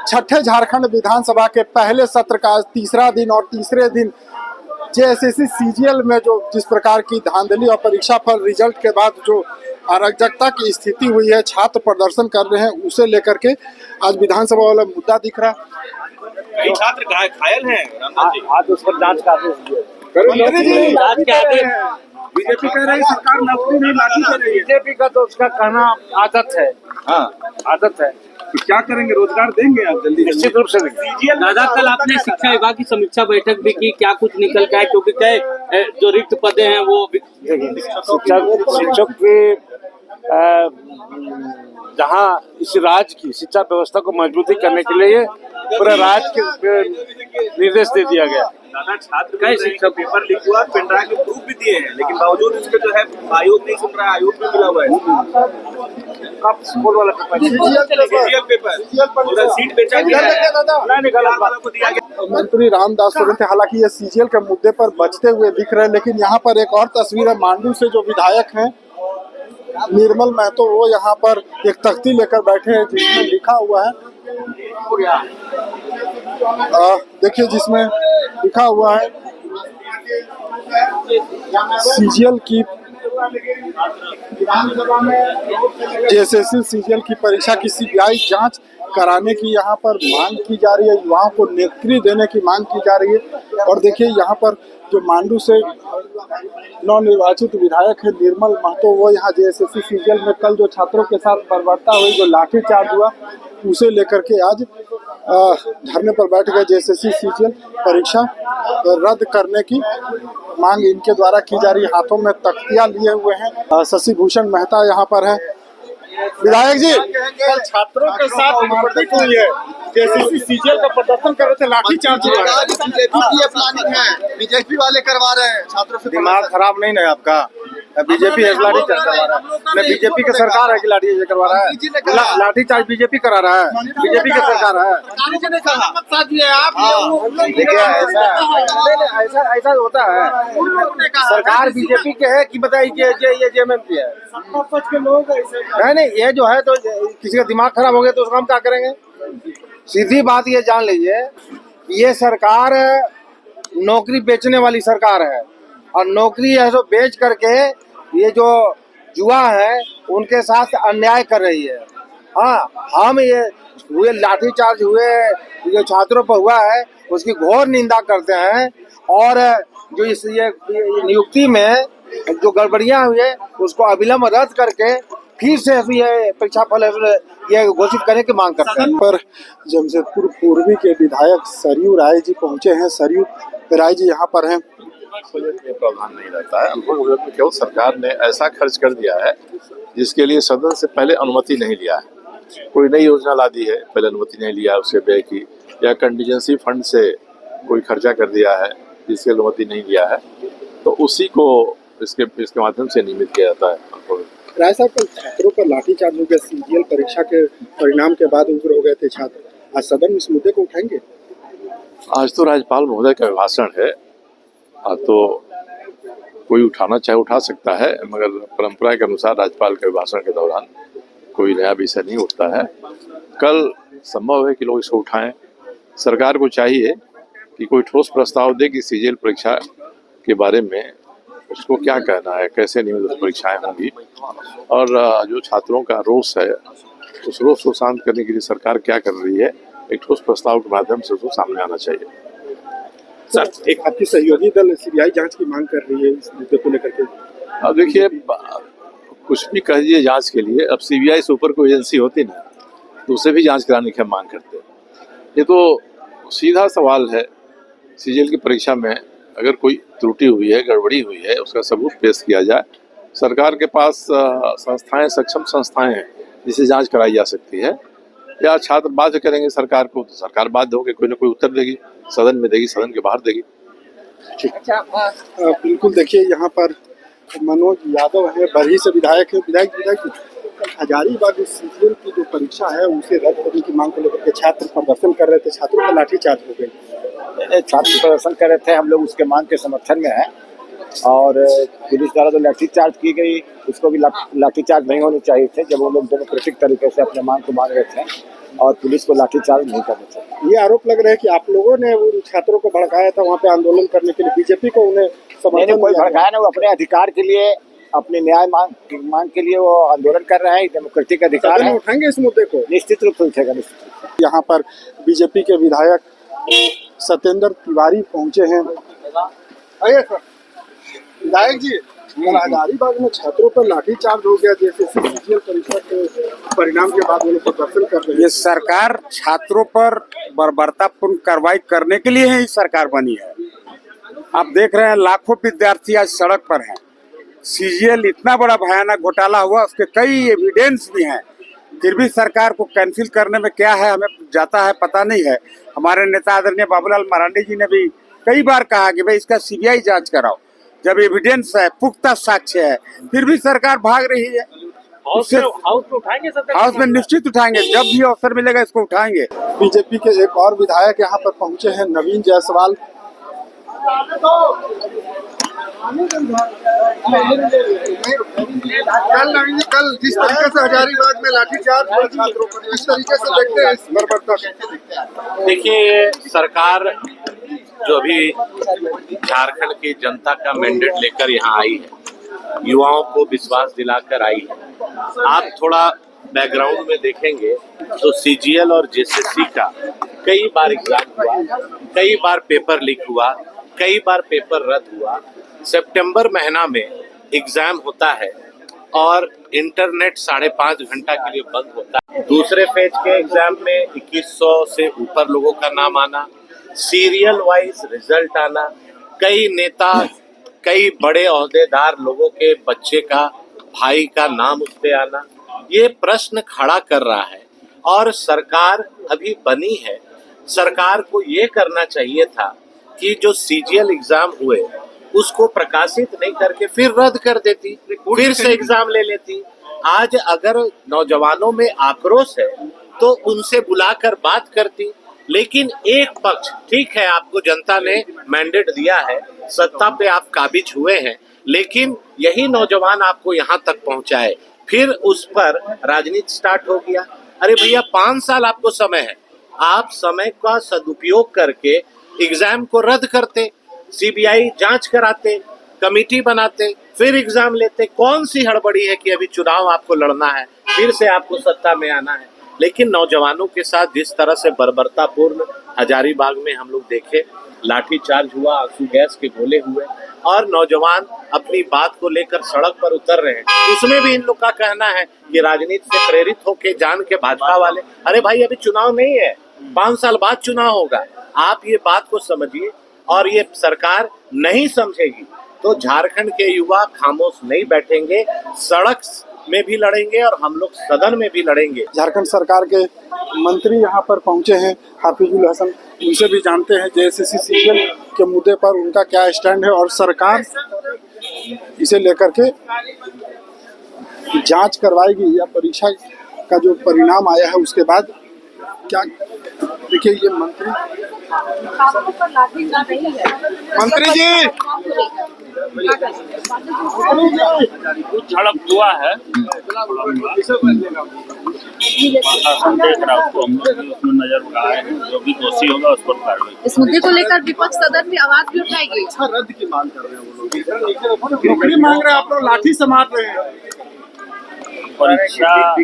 छठे झारखंड विधानसभा के पहले सत्र का तीसरा दिन और तीसरे दिन जेएसएससी सीजीएल में जो जिस प्रकार की धांधली और परीक्षा फल रिजल्ट के बाद जो अराजकता की स्थिति हुई है, छात्र प्रदर्शन कर रहे हैं, उसे लेकर के आज विधानसभा वाला मुद्दा दिख रहा है। कई छात्र घायल हैं आज उस पर जांच का आदेश बीजेपी कह रही है सरकार नौकरी नहीं लाठी कर रही है। बीजेपी का तो उसका कहना आदत है। हाँ, आदत है। तो क्या करेंगे, रोजगार देंगे आप जल्दी? निश्चित रूप से देंगे। दादा, कल आपने शिक्षा विभाग की समीक्षा बैठक भी की, क्या कुछ निकल का है? क्योंकि कई जो रिक्त पदे हैं वो शिक्षक की जहाँ इस राज्य की शिक्षा व्यवस्था को मजबूती करने के लिए पूरे राज्य के निर्देश दे दिया गया। दादा, छात्र का शिक्षा पेपर लीक हुआ, पेन ड्राइव के प्रूफ भी दिए हैं, लेकिन बावजूद इसके जो है आयोग नहीं सुन रहा है, आयोग भी मिला हुआ है। कब स्कूल वाला पेपर सीट बेचा गया है। मंत्री रामदास तुरंत हालांकि ये सीजीएल के मुद्दे पर बचते हुए दिख रहे हैं, लेकिन यहाँ पर एक और तस्वीर है। मांडू से जो विधायक हैं निर्मल महतो, वो यहाँ पर एक तख्ती लेकर बैठे हैं जिसमें लिखा हुआ है, देखिए जिसमें लिखा हुआ है सीजीएल की जेएसएससी सीजीएल की परीक्षा की सीबीआई जांच कराने की यहाँ पर मांग की जा रही है, युवाओं को नौकरी देने की मांग की जा रही है। और देखिए यहाँ पर जो मांडू से नवनिर्वाचित विधायक है निर्मल महतो, वो यहाँ जेएसएससी सीजीएल में कल जो छात्रों के साथ बर्बरता हुई, जो लाठीचार्ज हुआ, उसे लेकर के आज धरने पर बैठ गए। जेएसएससी सीजीएल परीक्षा रद्द करने की मांग इनके द्वारा की जा रही है। हाथों में तख्तियां लिए हुए हैं। शशि भूषण मेहता यहाँ पर है। विधायक जी, कल छात्रों के साथ मारपीट हुई है, जेएसएससी सीजीएल का प्रदर्शन कर रहे थे, लाठीचार्ज हुआ है। बीजेपी की प्लानिंग है, बीजेपी वाले करवा रहे हैं छात्रों से। दिमाग खराब नहीं है आपका? बीजेपी लाठीचार्ज करवा रहा है। बीजेपी की सरकार है कि लाठीचार्ज करवा रहा है? लाठीचार्ज बीजेपी करा रहा है, बीजेपी की सरकार है। ऐसा होता है। सरकार बीजेपी के है कि बताइए ये जेएमएम की है? नहीं, ये जो है तो किसी का दिमाग खराब हो गया तो उसका हम क्या करेंगे? सीधी बात ये जान लीजिए, ये सरकार नौकरी बेचने वाली सरकार है, और नौकरी है जो बेच करके ये जो जुआ है उनके साथ अन्याय कर रही है। हाँ, हम ये हुए लाठीचार्ज हुए जो छात्रों पर हुआ है उसकी घोर निंदा करते हैं, और जो इस ये नियुक्ति में जो गड़बड़ियां हुई है उसको अविलंब रद्द करके फिर से ये परीक्षा फल ये घोषित करने की मांग करते हैं। पर जमशेदपुर पूर्वी के विधायक सरयू राय जी पहुंचे हैं। सरयू राय जी यहाँ पर हैं। प्रावधान नहीं रहता है, केवल सरकार ने ऐसा खर्च कर दिया है जिसके लिए सदन से पहले अनुमति नहीं लिया है। कोई नई योजना ला दी है, पहले अनुमति नहीं लिया उससे व्यय की, या कंटीजेंसी फंड से कोई खर्चा कर दिया है जिसकी अनुमति नहीं लिया है, तो उसी को इसके माध्यम से नियमित किया जाता है। राय साहब, कल छात्रों पर लाठीचार्ज हो गया, सीजीएल परीक्षा के परिणाम के बाद उग्र हो गए थे छात्र, आज सदन में इस मुद्दे को उठाएंगे? आज तो राज्यपाल महोदय का भाषण है, तो कोई उठाना चाहे उठा सकता है, मगर परंपरा के अनुसार राज्यपाल के भाषण के दौरान कोई नया विषय नहीं उठता है। कल संभव है कि लोग इसको उठाएं। सरकार को चाहिए कि कोई ठोस प्रस्ताव दे कि सीजीएल परीक्षा के बारे में उसको क्या कहना है, कैसे नियमित परीक्षाएं होंगी, और जो छात्रों का रोष है उस रोष को शांत करने के लिए सरकार क्या कर रही है, एक ठोस प्रस्ताव के माध्यम से उसको सामने आना चाहिए। सर, एक आपकी सहयोगी दल सीबीआई जांच की मांग कर रही है इस मुद्दे को लेकर के। अब देखिए, कुछ भी कह दीजिए जांच के लिए, अब सीबीआई से ऊपर कोई एजेंसी होती ना तो उसे भी जांच कराने की हम मांग करते हैं। ये तो सीधा सवाल है, सीजीएल की परीक्षा में अगर कोई त्रुटि हुई है, गड़बड़ी हुई है, उसका सबूत पेश किया जाए। सरकार के पास संस्थाएं, सक्षम संस्थाएं हैं जिसे जांच कराई जा सकती है, या छात्र बाध्य करेंगे सरकार को तो सरकार बाध्य होकर कोई ना कोई उत्तर देगी, सदन में देगी, सदन के बाहर देगी। बिल्कुल, देखिए यहाँ पर मनोज यादव है, बरही से विधायक है। विधायक हजारीबाग सीजीएल की जो परीक्षा है उसे रद्द करने की मांग को लेकर के छात्र प्रदर्शन कर रहे थे, छात्रों पर लाठीचार्ज हो गई। छात्र प्रदर्शन कर रहे थे, हम लोग उसके मांग के समर्थन में हैं, और पुलिस द्वारा जो लाठीचार्ज की गई उसको भी लाठीचार्ज नहीं होनी चाहिए थे, जब वो लोग डेमोक्रेटिक तरीके से अपने मांग को मान रहे थे। और पुलिस को लाठीचार्ज नहीं करना चाहिए। ये आरोप लग रहा है कि आप लोगों ने उन छात्रों को भड़काया था वहाँ पे आंदोलन करने के लिए, बीजेपी को उन्हें समर्थन कोई दिया। भड़काया ना, वो अपने अधिकार के लिए, अपने न्याय मांग के लिए वो आंदोलन कर रहे हैं, डेमोक्रेटिक अधिकार सदन में है। उठाएंगे इस मुद्दे को? निश्चित रूप से उठेगा, निश्चित रूप से। यहाँ पर बीजेपी के विधायक सत्येंद्र तिवारी पहुंचे हैं। आइए सर। विधायक जी, कल हजारीबाग में छात्रों पर लाठीचार्ज हो गया, जैसे सीजीएल परीक्षा के परिणाम के बाद वो लोग प्रदर्शन कर रहे हैं। ये सरकार छात्रों पर बर्बरतापूर्ण कार्रवाई करने के लिए ही सरकार बनी है। आप देख रहे हैं लाखों विद्यार्थी आज सड़क पर हैं। सीजीएल इतना बड़ा भयानक घोटाला हुआ, उसके कई एविडेंस भी हैं, फिर भी सरकार को कैंसिल करने में क्या है हमें जाता है पता नहीं है। हमारे नेता आदरणीय बाबूलाल मरांडी जी ने भी कई बार कहा कि भाई इसका सीबीआई जांच कराओ, जब एविडेंस है, पुख्ता साक्ष्य है, फिर भी सरकार भाग रही है। हाउस में उठाएंगे सर? हाउस में निश्चित उठाएंगे, जब भी अवसर मिलेगा इसको उठाएंगे। बीजेपी के एक और विधायक यहाँ पर पहुंचे हैं, नवीन जायसवाल। कल जिस तरीके से हजारीबाग में लाठीचार्ज हुआ छात्रों पर, इस तरीके से देखते हैं इस बर्बरता को? देखिए, ये सरकार जो अभी झारखंड की जनता का मैंडेट लेकर यहाँ आई है, युवाओं को विश्वास दिलाकर आई है। आप थोड़ा बैकग्राउंड में देखेंगे तो सीजीएल और जेएसएससी का कई बार एग्जाम हुआ, कई बार पेपर लीक हुआ, कई बार पेपर रद्द हुआ। सितंबर महीना में एग्जाम होता है और इंटरनेट 5.5 घंटा के लिए बंद होता है। दूसरे फेज के एग्जाम में 2100 से ऊपर लोगों का नाम आना, सीरियल वाइज रिजल्ट आना, कई नेता, कई बड़े ओहदेदार लोगों के बच्चे का, भाई का नाम उस पे आना, ये प्रश्न खड़ा कर रहा है। और सरकार अभी बनी है, सरकार को ये करना चाहिए था कि जो सीजीएल एग्जाम हुए उसको प्रकाशित नहीं करके फिर रद्द कर देती, फिर से एग्जाम ले लेती। आज अगर नौजवानों में आक्रोश है तो उनसे बुलाकर बात करती। लेकिन एक पक्ष, ठीक है आपको जनता ने मैंडेट दिया है, सत्ता पे आप काबिज हुए हैं, लेकिन यही नौजवान आपको यहाँ तक पहुँचाए, फिर उस पर राजनीति स्टार्ट हो गया। अरे भैया 5 साल आपको समय है, आप समय का सदुपयोग करके एग्जाम को रद्द करते, सीबीआई जांच कराते, कमेटी बनाते, फिर एग्जाम लेते। कौन सी हड़बड़ी है कि अभी चुनाव आपको लड़ना है, फिर से आपको सत्ता में आना है। लेकिन नौजवानों के साथ जिस तरह से बर्बरतापूर्ण हजारीबाग में हम लोग देखे, लाठीचार्ज हुआ, आंसू गैस के गोले हुए और नौजवान अपनी बात को लेकर सड़क पर उतर रहे हैं, उसमें भी इन लोग का कहना है कि राजनीति से प्रेरित होके जान के भाजपा वाले। अरे भाई अभी चुनाव नहीं है, 5 साल बाद चुनाव होगा। आप ये बात को समझिए, और ये सरकार नहीं समझेगी तो झारखंड के युवा खामोश नहीं बैठेंगे, सड़क में भी लड़ेंगे और हम लोग सदन में भी लड़ेंगे। झारखंड सरकार के मंत्री यहाँ पर पहुंचे हैं, हाफिजुल हसन, उनसे भी जानते हैं जेएसएससी सीजीएल के मुद्दे पर उनका क्या स्टैंड है और सरकार इसे लेकर के जांच करवाएगी या परीक्षा का जो परिणाम आया है उसके बाद क्या। देखिए ये मंत्री जी झड़प हुआ है, प्रशासन देख रहा है उसको, हम लोग उसमें नजर लगाए हैं, जो भी दोषी होगा उस पर कार्रवाई। इस मुद्दे को लेकर विपक्ष सदन में आवाज भी उठाएगी। परीक्षा रद्द की मांग कर रहे हैं वो लोग, नौकरी मांग रहे हैं, आप लोग लाठी से मार रहे हैं। परीक्षा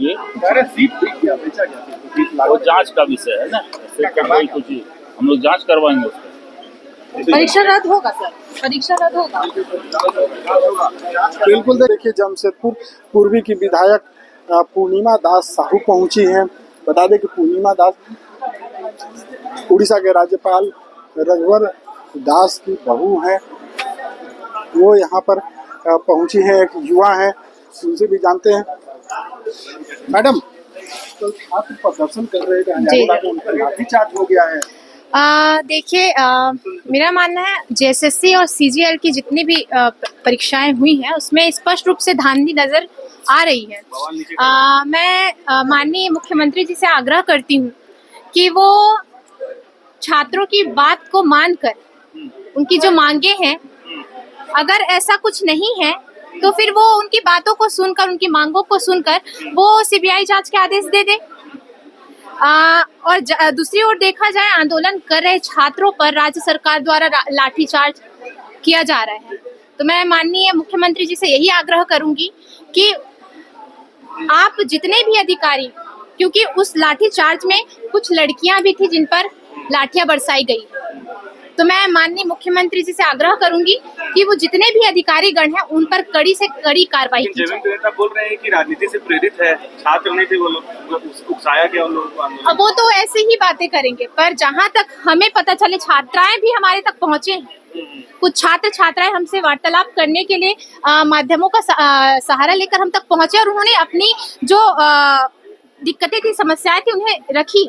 ये वो जांच का विषय है ना, ऐसे कुछ हम लोग जांच करवाएंगे उसका। परीक्षा रद्द होगा सर, परीक्षा रद्द होगा बिल्कुल। देखिए जमशेदपुर पूर्वी की विधायक पूर्णिमा दास साहू पहुंची हैं। बता दें कि पूर्णिमा दास उड़ीसा के राज्यपाल रघुवर दास की बहू हैं, वो यहाँ पर पहुंची हैं, एक युवा हैं, उनसे भी जानते हैं। मैडम तो छात्र प्रदर्शन कर रहे हैं, उनका लाठीचार्ज हो गया है। देखिए मेरा मानना है जेएसएससी और सीजीएल की जितनी भी परीक्षाएं हुई हैं उसमें स्पष्ट रूप से धांधली नजर आ रही है। मैं माननीय मुख्यमंत्री जी से आग्रह करती हूँ कि वो छात्रों की बात को मानकर, उनकी जो मांगे हैं, अगर ऐसा कुछ नहीं है तो फिर वो उनकी बातों को सुनकर, उनकी मांगों को सुनकर वो सीबीआई जांच के आदेश दे दे। और दूसरी ओर देखा जाए आंदोलन कर रहे छात्रों पर राज्य सरकार द्वारा लाठीचार्ज किया जा रहा है। तो मैं माननीय मुख्यमंत्री जी से यही आग्रह करूंगी कि आप जितने भी अधिकारी, क्योंकि उस लाठीचार्ज में कुछ लड़कियां भी थी जिन पर लाठियां बरसाई गई, तो मैं माननीय मुख्यमंत्री जी से आग्रह करूंगी कि वो जितने भी अधिकारी गण हैं उन पर कड़ी से कड़ी कार्रवाई की जाए। नेता बोल रहे हैं कि राजनीति से प्रेरित है, छात्र नहीं थे वो लोग, उकसाया गया उन लोगों को आंदोलन। अब वो तो ऐसे ही बातें करेंगे, पर जहां तक हमें पता चले छात्राएं भी हमारे तक पहुंचे हैं। कुछ छात्र छात्राएं हमसे वार्तालाप करने के लिए माध्यमों का सहारा लेकर हम तक पहुंचे और उन्होंने अपनी जो दिक्कतें थी, समस्याएं थी, उन्हें रखी।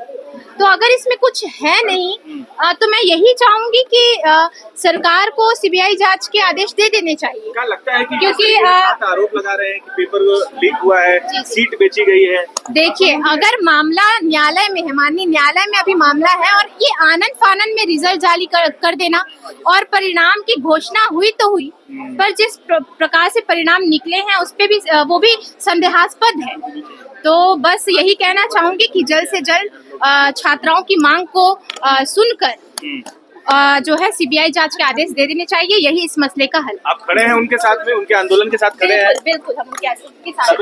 तो अगर इसमें कुछ है नहीं तो मैं यही चाहूंगी कि सरकार को सीबीआई जांच के आदेश दे देने चाहिए। क्या लगता है कि क्योंकि आरोप लगा रहे हैं कि पेपर लीक हुआ है, सीट बेची गई है? देखिए, अगर मामला न्यायालय में है, माननीय न्यायालय में अभी मामला है और ये आनन फानन में रिजल्ट जारी कर देना और परिणाम की घोषणा हुई तो हुई, पर जिस प्रकार से परिणाम निकले हैं उस पे भी वो भी संदेहास्पद है। तो बस यही कहना चाहूंगी कि जल्द से जल्द छात्राओं की मांग को सुनकर जो है सीबीआई जांच के आदेश दे देने चाहिए। यही इस मसले का हल। आप खड़े हैं उनके साथ में, उनके आंदोलन के साथ खड़े हैं? बिल्कुल हम उनके साथ।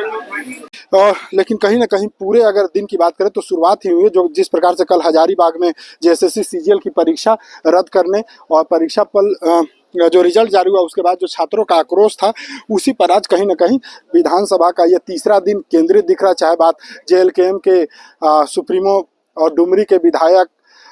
लेकिन कहीं ना कहीं पूरे अगर दिन की बात करें तो शुरुआत ही हुई है, जो जिस प्रकार से कल हजारीबाग में जेएसएससी सीजीएल की परीक्षा रद्द करने और परीक्षा पर जो रिजल्ट जारी हुआ उसके बाद जो छात्रों का आक्रोश था, उसी पर आज कहीं ना कहीं विधानसभा का यह तीसरा दिन केंद्रित दिख रहा। चाहे बात जेएलकेएम के सुप्रीमो और डुमरी के विधायक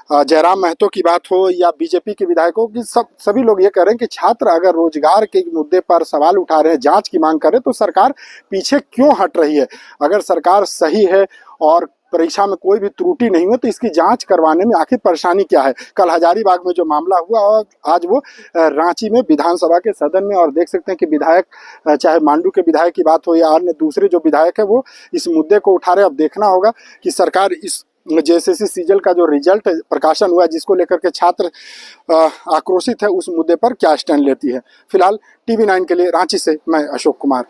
जयराम महतो की बात हो या बीजेपी के विधायकों की, सभी लोग ये कह रहे हैं कि छात्र अगर रोजगार के मुद्दे पर सवाल उठा रहे हैं, जांच की मांग कर रहे हैं, तो सरकार पीछे क्यों हट रही है? अगर सरकार सही है और परीक्षा में कोई भी त्रुटि नहीं हुई तो इसकी जांच करवाने में आखिर परेशानी क्या है? कल हजारीबाग में जो मामला हुआ और आज वो रांची में विधानसभा के सदन में, और देख सकते हैं कि विधायक, चाहे मांडू के विधायक की बात हो या अन्य दूसरे जो विधायक है, वो इस मुद्दे को उठा रहे। अब देखना होगा कि सरकार इस जेएसएससी सीजीएल का जो रिजल्ट प्रकाशन हुआ है, जिसको लेकर के छात्र आक्रोशित है, उस मुद्दे पर क्या स्टैंड लेती है। फिलहाल TV9 के लिए रांची से मैं अशोक कुमार।